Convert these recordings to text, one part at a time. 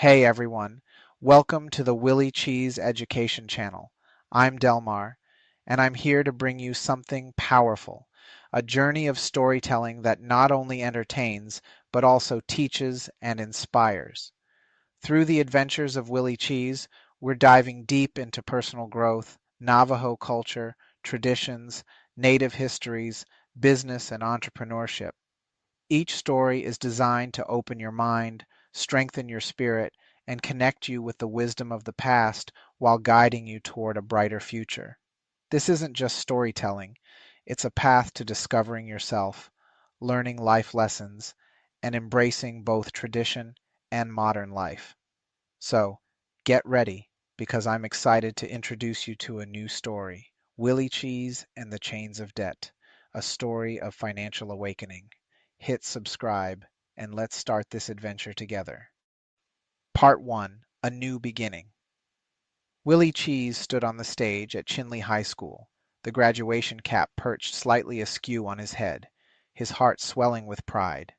Hey everyone, welcome to the Willie Cheez Education Channel. I'm Delmar, and I'm here to bring you something powerful, a journey of storytelling that not only entertains, but also teaches and inspires. Through the adventures of Willie Cheez, we're diving deep into personal growth, Navajo culture, traditions, native histories, business, and entrepreneurship. Each story is designed to open your mind, strengthen your spirit, and connect you with the wisdom of the past while guiding you toward a brighter future. This isn't just storytelling, it's a path to discovering yourself, learning life lessons, and embracing both tradition and modern life. So, get ready, because I'm excited to introduce you to a new story, Willie Cheez and the Chains of Debt, a story of financial awakening. Hit subscribe, and let's start this adventure together. Part 1, A New Beginning. Willie Cheez stood on the stage at Chinley High School, the graduation cap perched slightly askew on his head, his heart swelling with pride.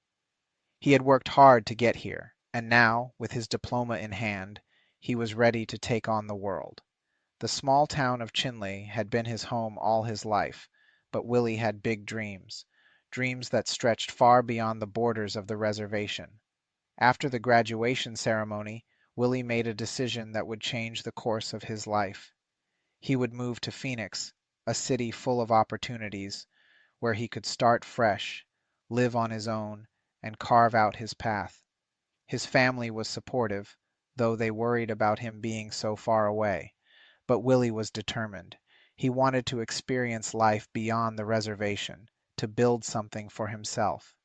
He had worked hard to get here, and now, with his diploma in hand, he was ready to take on the world. The small town of Chinley had been his home all his life, but Willie had big dreams, dreams that stretched far beyond the borders of the reservation. After the graduation ceremony, Willie made a decision that would change the course of his life. He would move to Phoenix, a city full of opportunities, where he could start fresh, live on his own, and carve out his path. His family was supportive, though they worried about him being so far away. But Willie was determined. He wanted to experience life beyond the reservation, to build something for himself.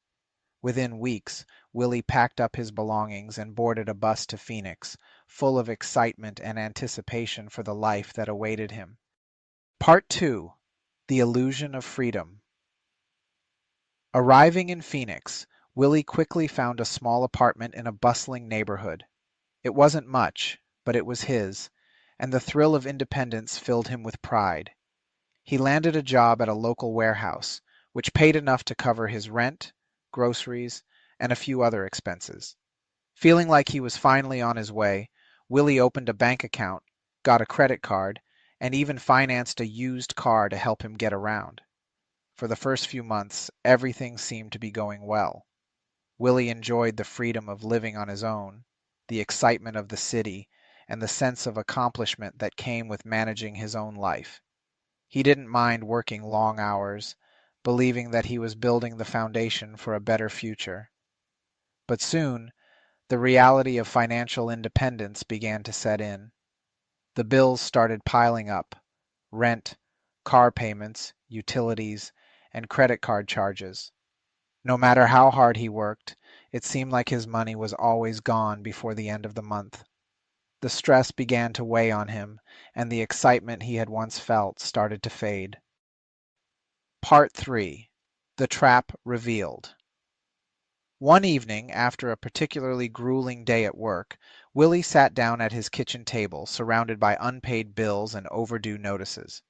Within weeks, Willie packed up his belongings and boarded a bus to Phoenix, full of excitement and anticipation for the life that awaited him. Part 2, The Illusion of Freedom. Arriving in Phoenix, Willie quickly found a small apartment in a bustling neighborhood. It wasn't much, but it was his, and the thrill of independence filled him with pride. He landed a job at a local warehouse, which paid enough to cover his rent, groceries, and a few other expenses. Feeling like he was finally on his way, Willie opened a bank account, got a credit card, and even financed a used car to help him get around. For the first few months, everything seemed to be going well. Willie enjoyed the freedom of living on his own, the excitement of the city, and the sense of accomplishment that came with managing his own life. He didn't mind working long hours, believing that he was building the foundation for a better future. But soon, the reality of financial independence began to set in. The bills started piling up: rent, car payments, utilities, and credit card charges. No matter how hard he worked, it seemed like his money was always gone before the end of the month. The stress began to weigh on him, and the excitement he had once felt started to fade. Part 3, The Trap Revealed. One evening, after a particularly grueling day at work, Willie sat down at his kitchen table, surrounded by unpaid bills and overdue notices.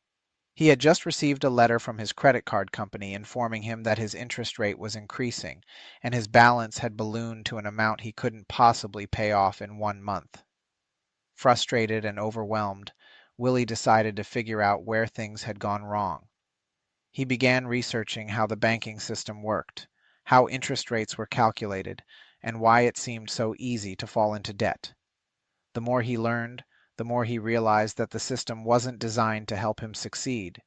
He had just received a letter from his credit card company informing him that his interest rate was increasing, and his balance had ballooned to an amount he couldn't possibly pay off in 1 month. Frustrated and overwhelmed, Willie decided to figure out where things had gone wrong. He began researching how the banking system worked, how interest rates were calculated, and why it seemed so easy to fall into debt. The more he learned, the more he realized that the system wasn't designed to help him succeed.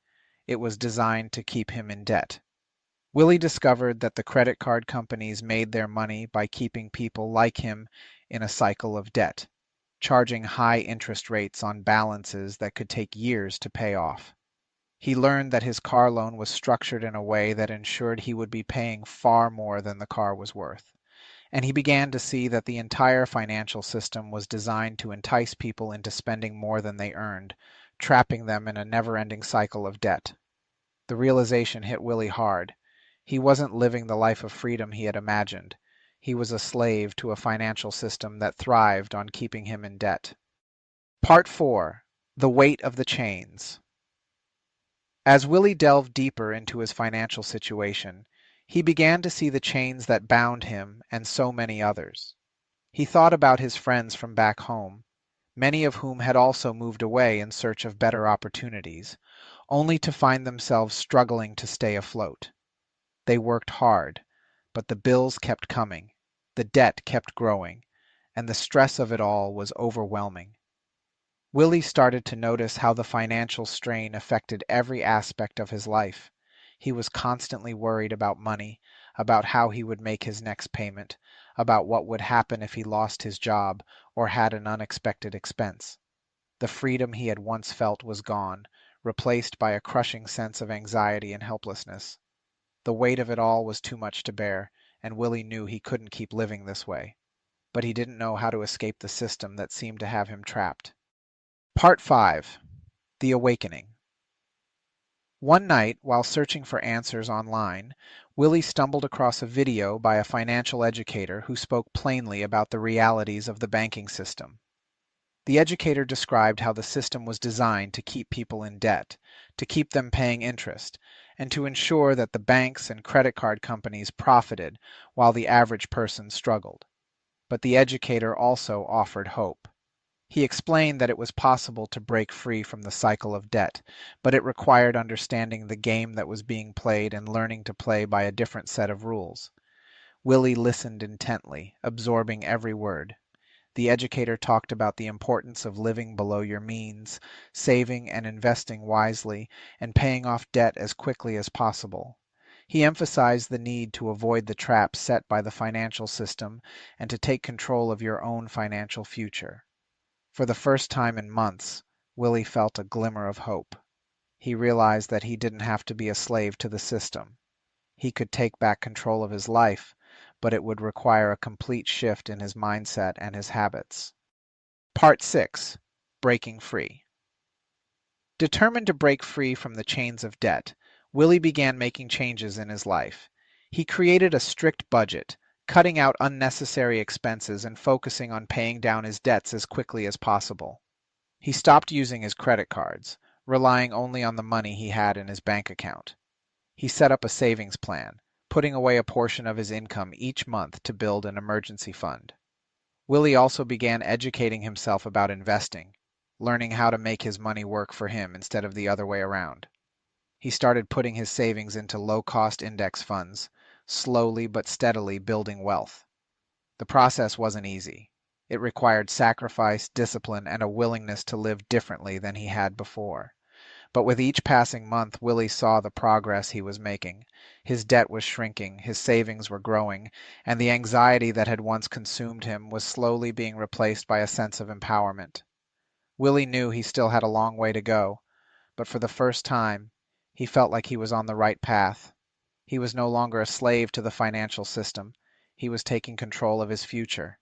It was designed to keep him in debt. Willie discovered that the credit card companies made their money by keeping people like him in a cycle of debt, charging high interest rates on balances that could take years to pay off. He learned that his car loan was structured in a way that ensured he would be paying far more than the car was worth. And he began to see that the entire financial system was designed to entice people into spending more than they earned, trapping them in a never-ending cycle of debt. The realization hit Willie hard. He wasn't living the life of freedom he had imagined. He was a slave to a financial system that thrived on keeping him in debt. Part 4, The Weight of the Chains. As Willie delved deeper into his financial situation, he began to see the chains that bound him and so many others. He thought about his friends from back home, many of whom had also moved away in search of better opportunities, only to find themselves struggling to stay afloat. They worked hard, but the bills kept coming, the debt kept growing, and the stress of it all was overwhelming. Willie started to notice how the financial strain affected every aspect of his life. He was constantly worried about money, about how he would make his next payment, about what would happen if he lost his job or had an unexpected expense. The freedom he had once felt was gone, replaced by a crushing sense of anxiety and helplessness. The weight of it all was too much to bear, and Willie knew he couldn't keep living this way. But he didn't know how to escape the system that seemed to have him trapped. Part 5. The Awakening. One night, while searching for answers online, Willie stumbled across a video by a financial educator who spoke plainly about the realities of the banking system. The educator described how the system was designed to keep people in debt, to keep them paying interest, and to ensure that the banks and credit card companies profited while the average person struggled. But the educator also offered hope. He explained that it was possible to break free from the cycle of debt, but it required understanding the game that was being played and learning to play by a different set of rules. Willie listened intently, absorbing every word. The educator talked about the importance of living below your means, saving and investing wisely, and paying off debt as quickly as possible. He emphasized the need to avoid the traps set by the financial system and to take control of your own financial future. For the first time in months, Willie felt a glimmer of hope. He realized that he didn't have to be a slave to the system. He could take back control of his life, but it would require a complete shift in his mindset and his habits. Part 6. Breaking Free. Determined to break free from the chains of debt, Willie began making changes in his life. He created a strict budget, cutting out unnecessary expenses and focusing on paying down his debts as quickly as possible. He stopped using his credit cards, relying only on the money he had in his bank account. He set up a savings plan, putting away a portion of his income each month to build an emergency fund. Willie also began educating himself about investing, learning how to make his money work for him instead of the other way around. He started putting his savings into low-cost index funds, slowly but steadily building wealth. The process wasn't easy. It required sacrifice, discipline, and a willingness to live differently than he had before. But with each passing month, Willie saw the progress he was making. His debt was shrinking, his savings were growing, and the anxiety that had once consumed him was slowly being replaced by a sense of empowerment. Willie knew he still had a long way to go, but for the first time, he felt like he was on the right path. He was no longer a slave to the financial system. He was taking control of his future.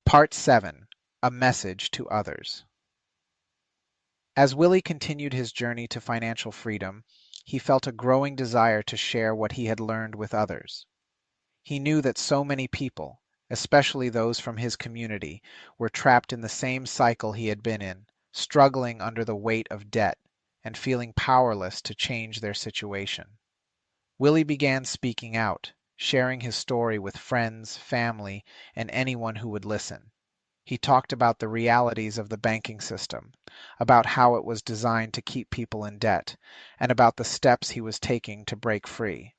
Part 7. A Message to Others. As Willie continued his journey to financial freedom, he felt a growing desire to share what he had learned with others. He knew that so many people, especially those from his community, were trapped in the same cycle he had been in, struggling under the weight of debt and feeling powerless to change their situation. Willie began speaking out, sharing his story with friends, family, and anyone who would listen. He talked about the realities of the banking system, about how it was designed to keep people in debt, and about the steps he was taking to break free.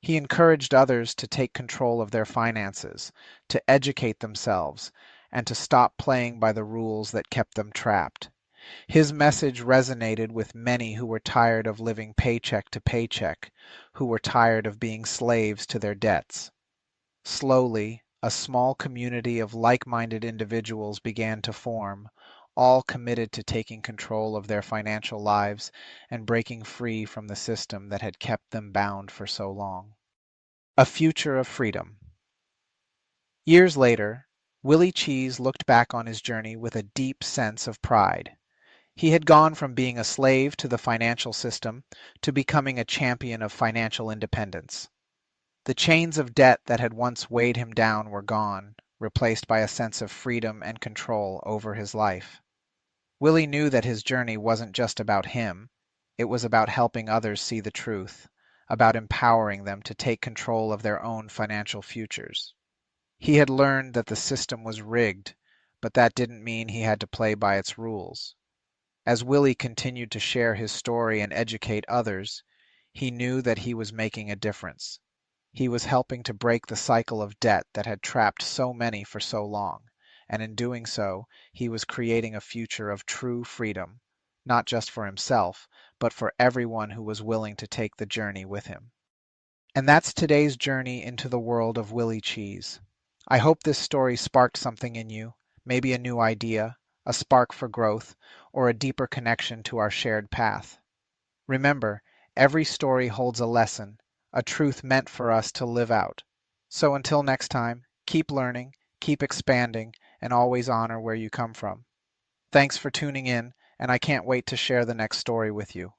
He encouraged others to take control of their finances, to educate themselves, and to stop playing by the rules that kept them trapped. His message resonated with many who were tired of living paycheck to paycheck, who were tired of being slaves to their debts. Slowly, a small community of like-minded individuals began to form, all committed to taking control of their financial lives and breaking free from the system that had kept them bound for so long. A Future of Freedom. Years later, Willie Cheez looked back on his journey with a deep sense of pride. He had gone from being a slave to the financial system to becoming a champion of financial independence. The chains of debt that had once weighed him down were gone, replaced by a sense of freedom and control over his life. Willie knew that his journey wasn't just about him. It was about helping others see the truth, about empowering them to take control of their own financial futures. He had learned that the system was rigged, but that didn't mean he had to play by its rules. As Willie continued to share his story and educate others, he knew that he was making a difference. He was helping to break the cycle of debt that had trapped so many for so long, and in doing so, he was creating a future of true freedom, not just for himself, but for everyone who was willing to take the journey with him. And that's today's journey into the world of Willie Cheez. I hope this story sparked something in you, maybe a new idea, a spark for growth, or a deeper connection to our shared path. Remember, every story holds a lesson, a truth meant for us to live out. So until next time, keep learning, keep expanding, and always honor where you come from. Thanks for tuning in, and I can't wait to share the next story with you.